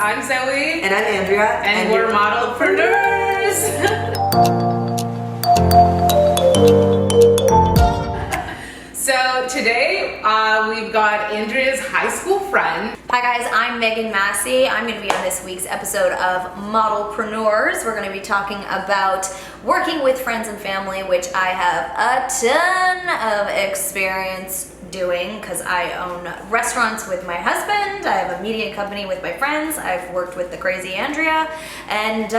I'm Zoey. And I'm Andrea. And we're modelpreneurs. So today we've got Andrea's high school friend. Hi guys, I'm McKenzie. I'm going to be on this week's episode of Modelpreneurs. We're going to be talking about working with friends and family, which I have a ton of experience doing because I own restaurants with my husband. I have a media company with my friends. I've worked with the crazy Andrea, and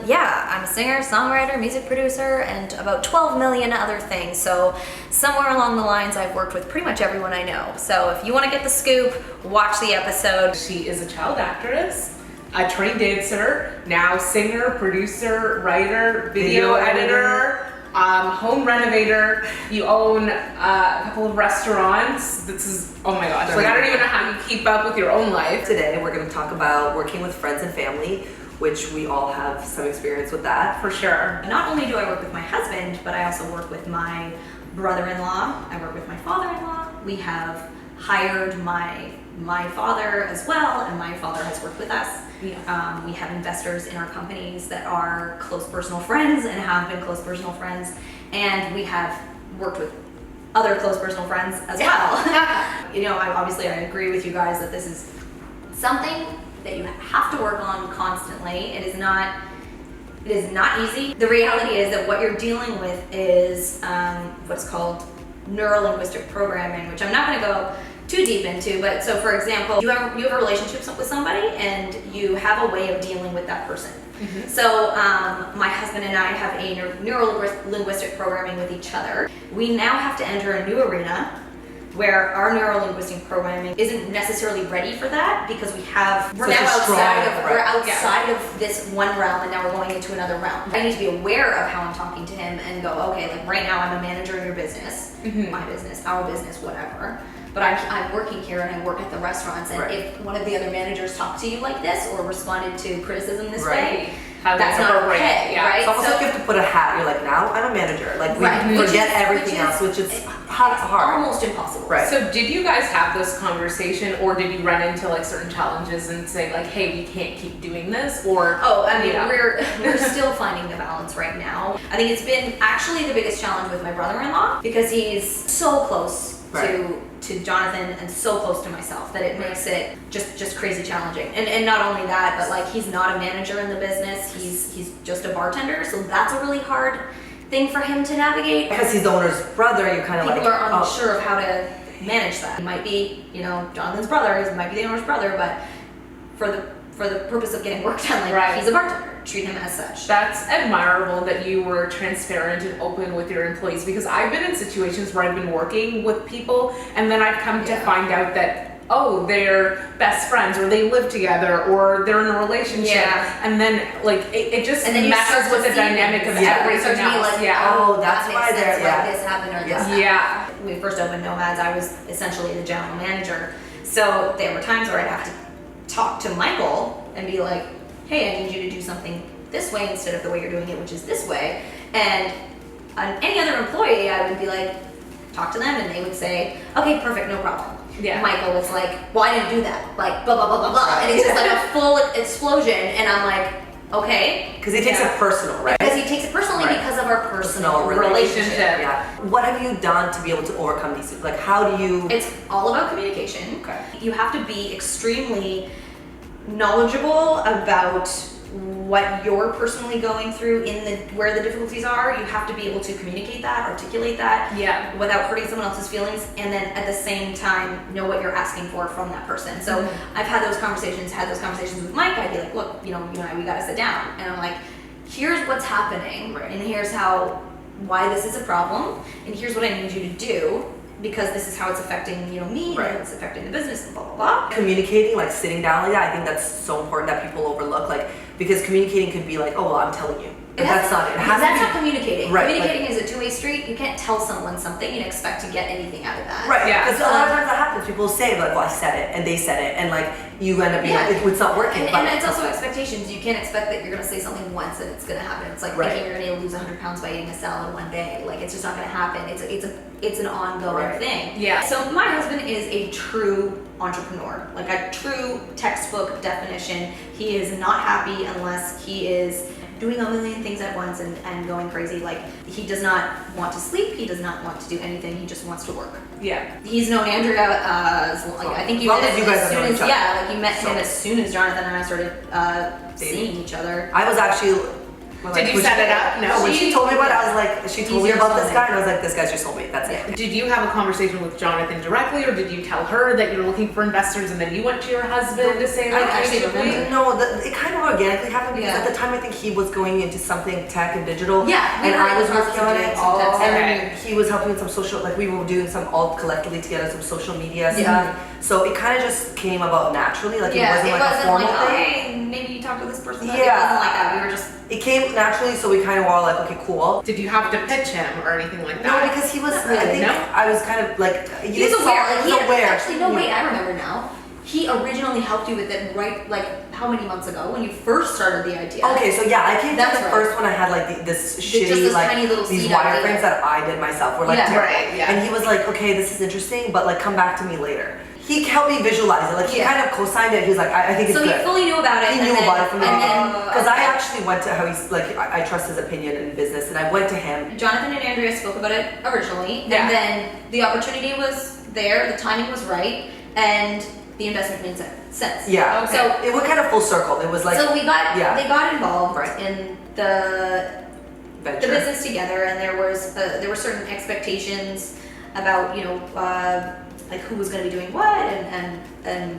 yeah, I'm a singer, songwriter, music producer, and about 12 million other things. So somewhere along the lines, I've worked with pretty much everyone I know. So if you want to get the scoop, watch the episode. She is a child actress, a trained dancer, now singer, producer, writer, video editor, home renovator. You own a couple of restaurants. This is, oh my gosh, like I don't even know how you keep up with your own life. Today we're going to talk about working with friends and family, which we all have some experience with that. For sure. Not only do I work with my husband, but I also work with my brother-in-law. I work with my father-in-law. We have hired my father as well, and my father has worked with us. Yeah. We have investors in our companies that are close personal friends and have been close personal friends, and we have worked with other close personal friends as well. You know, obviously I agree with you guys that this is something that you have to work on constantly. It is not easy. The reality is that what you're dealing with is what's called neuro-linguistic programming, which I'm not going to go too deep into, but so for example, you have a relationship with somebody and you have a way of dealing with that person. Mm-hmm. So my husband and I have a neuro-linguistic programming with each other. We now have to enter a new arena where our neuro-linguistic programming isn't necessarily ready for that because we're outside of this one realm and now we're going into another realm. I need to be aware of how I'm talking to him and go, okay, like right now I'm a manager in your business, my business, our business, whatever. But I'm working here and I work at the restaurants, and if one of the other managers talked to you like this or responded to criticism this way, that's not okay, right? It's almost like you have to put a hat. You're like, now I'm a manager. Like we forget everything else, which is hard. Almost impossible. Right. So did you guys have this conversation, or did you run into like certain challenges and say like, hey, we can't keep doing this? Or we're still finding the balance right now. I think it's been actually the biggest challenge with my brother-in-law because he's so close to Jonathan and so close to myself that it makes it just crazy challenging. And not only that, but like he's not a manager in the business, he's just a bartender, so that's a really hard thing for him to navigate. Because he's the owner's brother, you're kind of like... People are unsure of how to manage that. He might be, you know, Jonathan's brother, he might be the owner's brother, but for the purpose of getting work done, like he's a bartender. Treat him as such. That's admirable that you were transparent and open with your employees, because I've been in situations where I've been working with people and then I've come to find out that, oh, they're best friends or they live together or they're in a relationship, and then like it just messes with the dynamic of everything else. Like, oh, that's why this happened or this happened. Yeah. When we first opened Nomads, I was essentially the general manager, so there were times where I'd have to talk to Michael and be like, hey, I need you to do something this way instead of the way you're doing it, which is this way. And on any other employee, I would be like, talk to them, and they would say, okay, perfect, no problem. Yeah. Michael was like, well, I didn't do that. Like, blah, blah, blah, blah, blah. And it's just like a full explosion. And I'm like, okay. Because he takes it personal, right? Because he takes it personally because of our personal relationship. Yeah. What have you done to be able to overcome these? Like, how do you... It's all about communication. Okay. You have to be extremely knowledgeable about what you're personally going through where the difficulties are. You have to be able to communicate that, articulate that, without hurting someone else's feelings, and then at the same time know what you're asking for from that person. So I've had those conversations with Mike. I'd be like, look, you and I, we gotta sit down, and I'm like, here's what's happening, and here's why this is a problem, and here's what I need you to do, because this is how it's affecting, me, and it's affecting the business, and blah, blah, blah. Communicating, like sitting down like that, I think that's so important that people overlook, like, because communicating could be like, oh, well, I'm telling you. But that's not it. That's not communicating. Right, communicating is a two-way street. You can't tell someone something and expect to get anything out of that. Right, because a lot of times that happens. People say, like, well, I said it, and they said it, and like, you end up being like, it's not working. And it's also expectations. You can't expect that you're going to say something once and it's going to happen. It's like thinking you're going to lose 100 pounds by eating a salad one day. Like, it's just not going to happen. It's an ongoing thing. Yeah. So my husband is a true entrepreneur, like a true textbook definition. He is not happy unless he is doing a million things at once and going crazy. Like, he does not want to sleep, he does not want to do anything, he just wants to work. Yeah. He's known Andrea I think you met him as soon as, like you met him as soon as Jonathan and I started seeing each other. I was actually. Did you set it up? No. When she told me about it, I was like, she told me about this guy, and I was like, this guy's your soulmate. That's it. Did you have a conversation with Jonathan directly, or did you tell her that you're looking for investors, and then you went to your husband to say that? No, it kind of organically happened because at the time I think he was going into something tech and digital. Yeah, and I was working on it. Okay. He was helping with some social, like we were doing some all collectively together, some social media stuff. Yeah. So it kind of just came about naturally. Like Yeah, it wasn't like a formal thing. Hey, maybe you talk to this person. But Yeah. It wasn't like that. We were just. It came naturally, so we kind of were all like, okay, cool. Did you have to pitch him or anything like No, that? because he was. Not really, I think no? I was kind of like. He was aware. Like, He was aware. Actually, no, wait, I remember now. He originally helped you with it right, like, how many months ago when you first started the idea? Okay, so yeah, I came That's to the right. first one. I had like this Just shitty, this like tiny little these seed wireframes idea. that I did myself were like Yeah. terrible. Right, yeah. And he was like, okay, this is interesting, but like come back to me later. He helped me visualize it. Like he Yeah. kind of co-signed it. He was like, I think it's So good. he fully knew about it. He and knew then, about it from the and beginning. then Because I actually went to how he's like, I trust his opinion in business, and I went to him. Jonathan and Andrea spoke about it originally, Yeah. and then the opportunity was there, the timing was right, and the investment made sense. Yeah. Okay. So It went kind of full circle. It was like so we got yeah. they got involved Right. in the venture. business together, and there were certain expectations about like who was going to be doing what and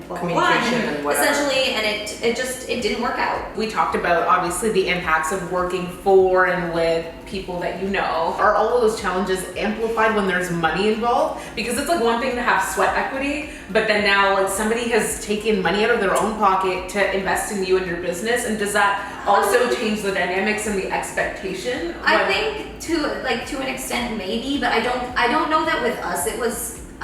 blah, blah, blah, Communication and whatever. essentially, and it didn't work out. We talked about obviously the impacts of working for and with people that you know. Are all of those challenges amplified when there's money involved? Because it's like one thing to have sweat equity, but then now like somebody has taken money out of their own pocket to invest in you and your business, and does that also change the dynamics and the expectation? I think to an extent maybe, but I don't know that with us it was. It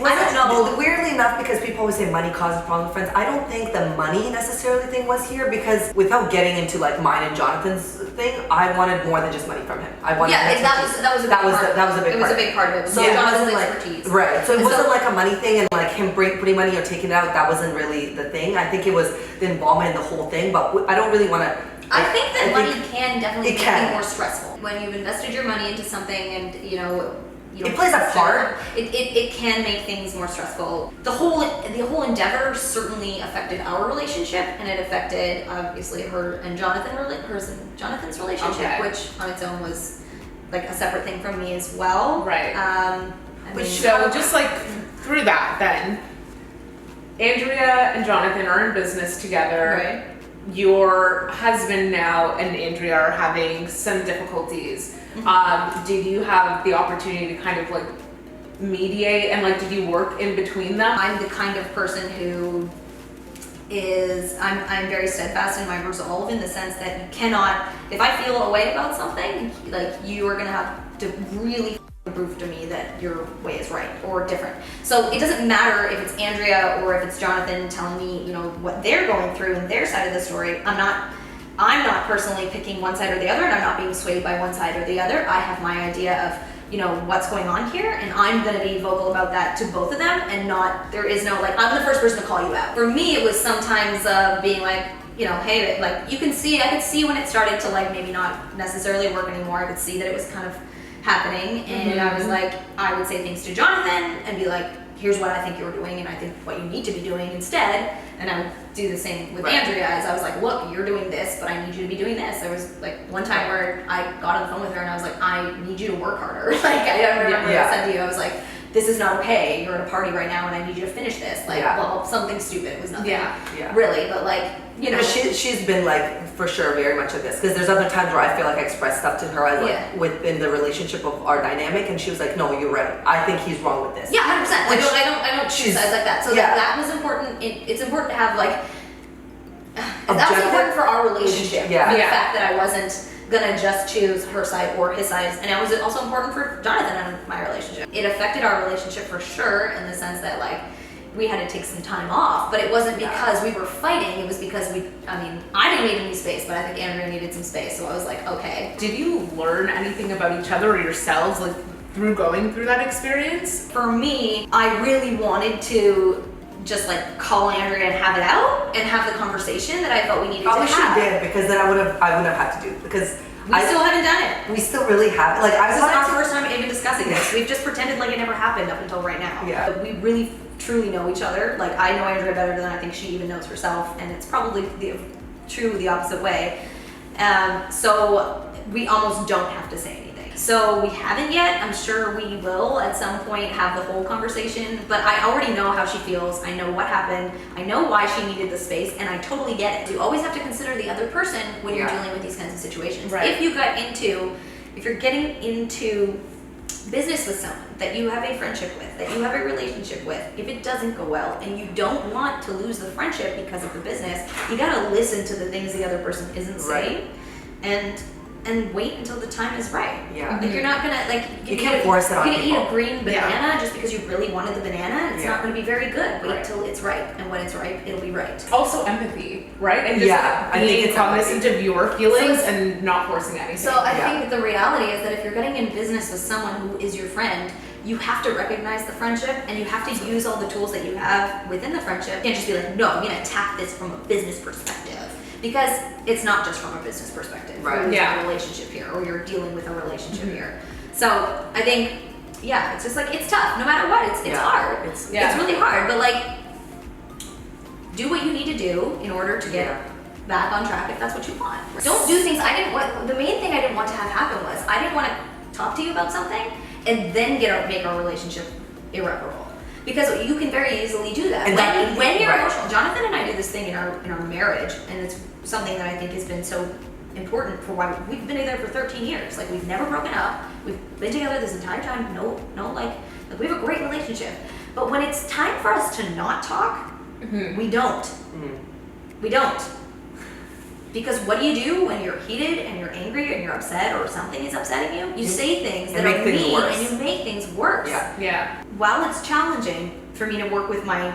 I don't know. wasn't, weirdly enough, because people always say money causes problems with friends, I don't think the money necessarily thing was here, because without getting into like mine and Jonathan's thing, I wanted more than just money from him. I wanted that was a big part. It was a big part. It was a big part of it. So Yeah, it Jonathan's wasn't like, expertise. right. So it And wasn't like a money thing and like him putting money or taking it out. That wasn't really the thing. I think it was the involvement in the whole thing. But I don't really want to. I think that money can definitely make can. it more stressful. When you've invested your money into something and It plays a part. It can make things more stressful. The whole endeavor certainly affected our relationship, and it affected obviously hers and Jonathan's relationship, Okay. which on its own was like a separate thing from me as well. Right. So just like through that, then Andrea and Jonathan are in business together. right. Your husband now and Andrea are having some difficulties. Did you have the opportunity to kind of like mediate, and like did you work in between them? I'm the kind of person who I'm very steadfast in my resolve, in the sense that you cannot, if I feel a way about something, like you are gonna have to really prove to me that your way is right or different. So it doesn't matter if it's Andrea or if it's Jonathan telling me, what they're going through and their side of the story. I'm not personally picking one side or the other, and I'm not being swayed by one side or the other. I have my idea of what's going on here, and I'm going to be vocal about that to both of them, and there is no like I'm the first person to call you out. For me, it was sometimes being like, hey, like I could see when it started to like maybe not necessarily work anymore. I could see that it was kind of happening, and I was like, I would say things to Jonathan and be like, here's what I think you're doing, and I think what you need to be doing instead. And I would do the same with Andrea, as I was like, look, you're doing this, but I need you to be doing this. There was like one time where I got on the phone with her and I was like, I need you to work harder. Like I don't remember what I said to you. I was like, this is not okay. You're at a party right now and I need you to finish this. Like, well, something stupid. It was nothing really, but like, She's been like, for sure, very much of this, because there's other times where I feel like I express stuff to her as like within the relationship of our dynamic, and she was like, no, you're right. I think he's wrong with this. Yeah, 100%. I don't choose sides like that. So that was important. It's important to have like, that was important for our relationship. Yeah. The fact that I wasn't gonna just choose her side or his side, and it was also important for Jonathan and my relationship. It affected our relationship for sure, in the sense that like we had to take some time off, but it wasn't because we were fighting. It was because I didn't need any space, but I think Andrea needed some space. So I was like, okay. Did you learn anything about each other or yourselves like through going through that experience? For me, I really wanted to just like call Andrea and have it out and have the conversation that I felt we needed to Probably have. she did, because then I wouldn't have had to do, because We still haven't done it. we still really have, like, I This is our wanted to. first time even discussing this. We've just pretended like it never happened up until right now. Yeah. But we really truly know each other. Like I know Andrea better than I think she even knows herself, and it's probably true the opposite way. So we almost don't have to say anything. So we haven't yet. I'm sure we will at some point have the whole conversation, but I already know how she feels. I know what happened. I know why she needed the space, and I totally get it. You always have to consider the other person when you're dealing with these kinds of situations. Right. If you're getting into business with someone that you have a friendship with, that you have a relationship with, if it doesn't go well and you don't want to lose the friendship because of the business, you gotta listen to the things the other person isn't saying, and wait until the time is right. Yeah. Like you're not gonna You can't force it on You're gonna eat people. a green banana Yeah. just because you really wanted the banana. It's not gonna be very good. Wait Right. till it's ripe, and when it's ripe, it'll be right. Also empathy, right? And just Yeah, I think being it's cognizant of your feelings So and not forcing anything. So I Yeah. think the reality is that if you're getting in business with someone who is your friend, you have to recognize the friendship and you have to use all the tools that you have within the friendship. You can't just be like, no, I'm gonna attack this from a business perspective. Because it's not just from a business perspective. Right. You're Yeah. in a relationship here, or you're dealing with a relationship here. So I think, yeah, it's just like, it's tough. No matter what, it's Yeah. hard. It's- Yeah. It's really hard, but like, do what you need to do in order to get back on track if that's what you want. Don't do things the main thing I didn't want to have happen was I didn't want to talk to you about something and then make our relationship irreparable. Because you can very easily do that. And when you're right. emotional. Jonathan and I do this thing in our marriage, and it's something that I think has been so important for why we've been together for 13 years. Like we've never broken up. We've been together this entire time. No, like we have a great relationship. But when it's time for us to not talk, we don't. We don't. Because what do when you're heated and you're angry and you're upset or something is upsetting you? You say things that are mean and you make things worse. Yeah. While it's challenging for me to work with my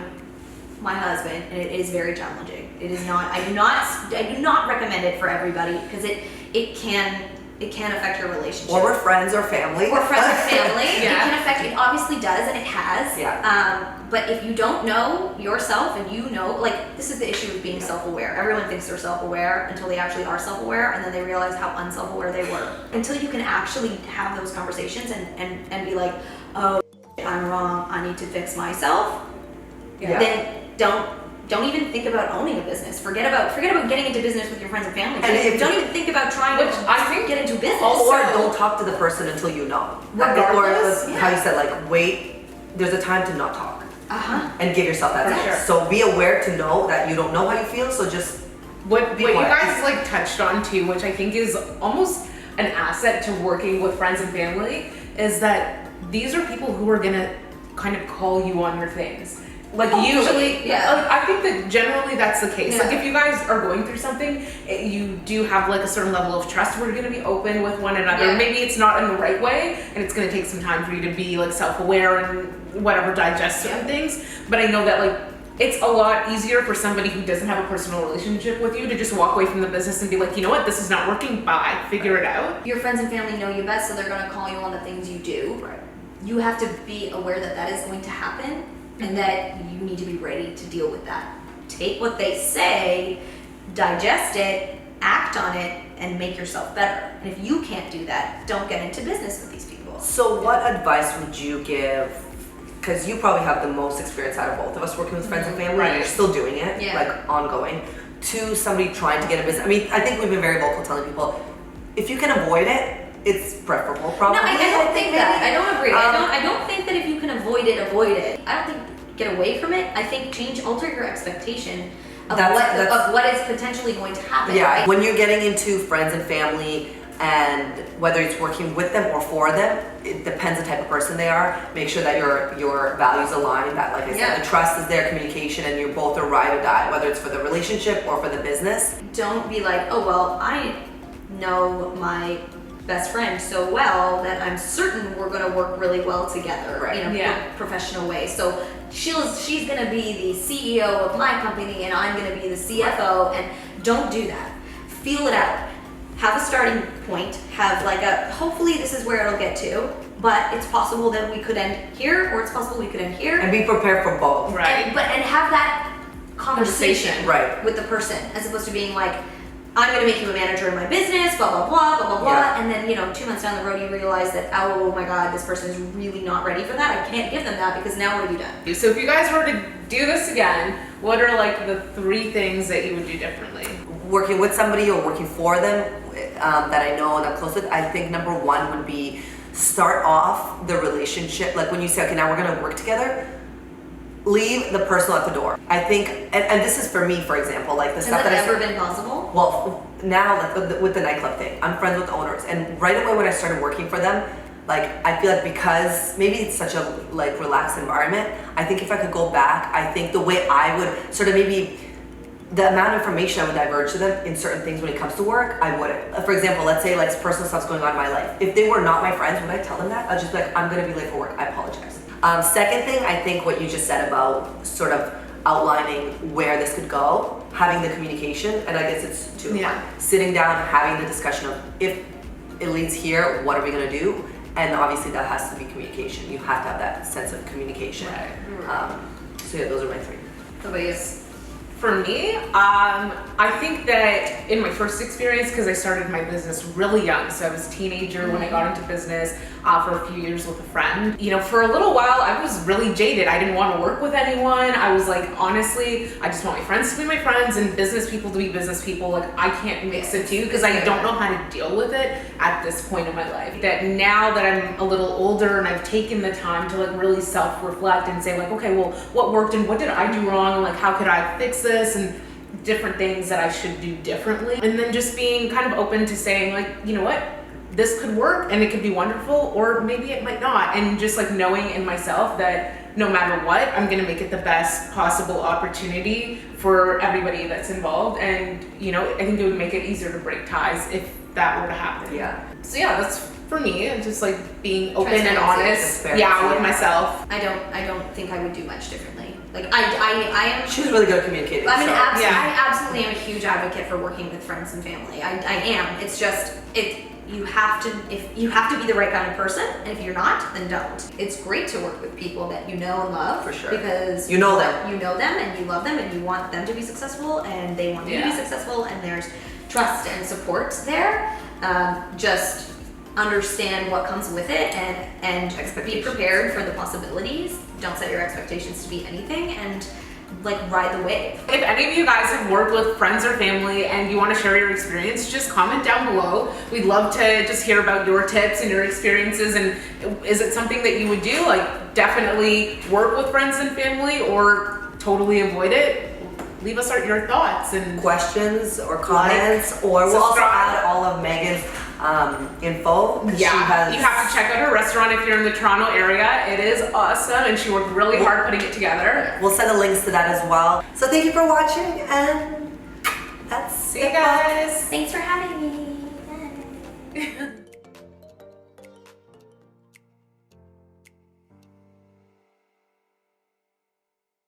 husband, and it is very challenging. It is not. I do not recommend it for everybody because it can affect your relationship. Or we're friends or family. Or friends or family. It Yeah. can affect. It obviously does, and it has. Yeah. But if you don't know yourself, and you know, like this is the issue with being self-aware. Everyone thinks they're self-aware until they actually are self-aware, and then they realize how unself-aware they were. Until you can actually have those conversations and be like, oh, I'm wrong. I need to fix myself. Yeah. Then don't even think about owning a business. Forget about getting into business with your friends and family. And Don't even think about trying Which to I think get into business. Or don't talk to the person until you know. Regardless, Or how you said, like, wait, there's a time to not talk. And give yourself that For time. sure. So be aware to know that you don't know how you feel, so just What Be you quiet. guys like touched on too, which I think is almost an asset to working with friends and family, is that these are people who are gonna kind of call you on your things. Like usually, yeah. like, I think that generally that's the case. Like Yeah. if you guys are going through something, you do have like a certain level of trust. We're gonna be open with one another. Yeah. Maybe it's not in the right way, and it's gonna take some time for you to be like self-aware and whatever, digest certain things. But I know that like it's a lot easier for somebody who doesn't have a personal relationship with you to just walk away from the business and be like, you know what, this is not working. Bye. Figure it out. Your friends and family know you best, so they're gonna call you on the things you do. Right. You have to be aware that that is going to happen, and that you need to be ready to deal with that. Take what they say, digest it, act on it, and make yourself better. And if you can't do that, don't get into business with these people. So what advice would you give, because you probably have the most experience out of both of us working with friends and family, and you're still doing it, Yeah. like ongoing, to somebody trying to get a business? I mean, I think we've been very vocal telling people, if you can avoid it, it's preferable probably. No, I don't think that. I don't agree. Um, I don't think that if you can avoid it, avoid it. I don't think get away from it. I think alter your expectation of That's- what is potentially going to happen. Yeah, right? when you're getting into friends and family, and whether it's working with them or for them, it depends the type of person they are. Make sure that your values align, that, like I said, the trust is there, communication, and you both are ride or die, whether it's for the relationship or for the business. Don't be like, oh well, I know my best friend so well that I'm certain we're going to work really well together in a professional way. So she's going to be the CEO of my company and I'm going to be the CFO, and don't do that. Feel it out. Have a starting point. Have like hopefully this is where it'll get to, but it's possible that we could end here, or it's possible we could end here. And be prepared for both. Right. And have that conversation Right. with the person, as opposed to being like, I'm gonna make you a manager in my business, blah, blah, blah, blah, blah, blah. Yeah. And then, 2 months down the road, you realize that, oh my God, this person is really not ready for that. I can't give them that because now what have you done? So if you guys were to do this again, what are like the 3 things that you would do differently? Working with somebody or working for them that I know and I'm close with, I think number 1 would be start off the relationship. Like when you say, okay, now we're gonna work together, leave the personal at the door. I think, and this is for me, for example, like the Has stuff that that ever been possible? Well, now like with the nightclub thing, I'm friends with the owners, and right away when I started working for them, like I feel like because maybe it's such a like relaxed environment, I think if I could go back, I think the way I would sort of maybe the amount of information I would diverge to them in certain things when it comes to work, I wouldn't. For example, let's say like personal stuff's going on in my life. If they were not my friends, would I tell them that? I'd just be like, I'm gonna be late for work, I apologize. Second thing, I think what you just said about sort of outlining where this could go, having the communication, and I guess it's 2 in 1. Sitting down, having the discussion of if it leads here, what are we gonna do? And obviously that has to be communication. You have to have that sense of communication. Right. So yeah, those are my 3. How about you? For me, I think that in my first experience, because I started my business really young, so I was a teenager when I got into business for a few years with a friend. For a little while, I was really jaded. I didn't want to work with anyone. I was like, honestly, I just want my friends to be my friends and business people to be business people. Like, I can't mix the two because I don't know how to deal with it at this point in my life. That now that I'm a little older and I've taken the time to like really self-reflect and say like, okay, well, what worked and what did I do wrong? And like, how could I fix this? And different things that I should do differently. And then just being kind of open to saying like, you know what, this could work and it could be wonderful, or maybe it might not. And just like knowing in myself that no matter what, I'm gonna make it the best possible opportunity for everybody that's involved. And I think it would make it easier to break ties if that were to happen. Yeah. So yeah, that's for me, and just like being open and honest, Transparency, with myself. I don't think I would do much differently. Like I am. She was really good at communicating. I mean, so. I absolutely am a huge advocate for working with friends and family. I am. It's just you have to be the right kind of person, and if you're not, then don't. It's great to work with people that you know and love, For sure. because You know them. you know them, and you love them, and you want them to be successful, and they want you to be successful, and there's trust and support there. Just understand what comes with it, and be prepared for the possibilities. Don't set your expectations to be anything, and like ride the wave. If any of you guys have worked with friends or family and you want to share your experience, just comment down below. We'd love to just hear about your tips and your experiences, and is it something that you would do? Like definitely work with friends and family, or totally avoid it? Leave us your thoughts and questions or comments, or we'll also add all of Megan's info. Yeah, you have to check out her restaurant if you're in the Toronto area. It is awesome, and she worked really hard putting it together. We'll send the links to that as well. So thank you for watching, and that's See you guys. Thanks for having me. Bye.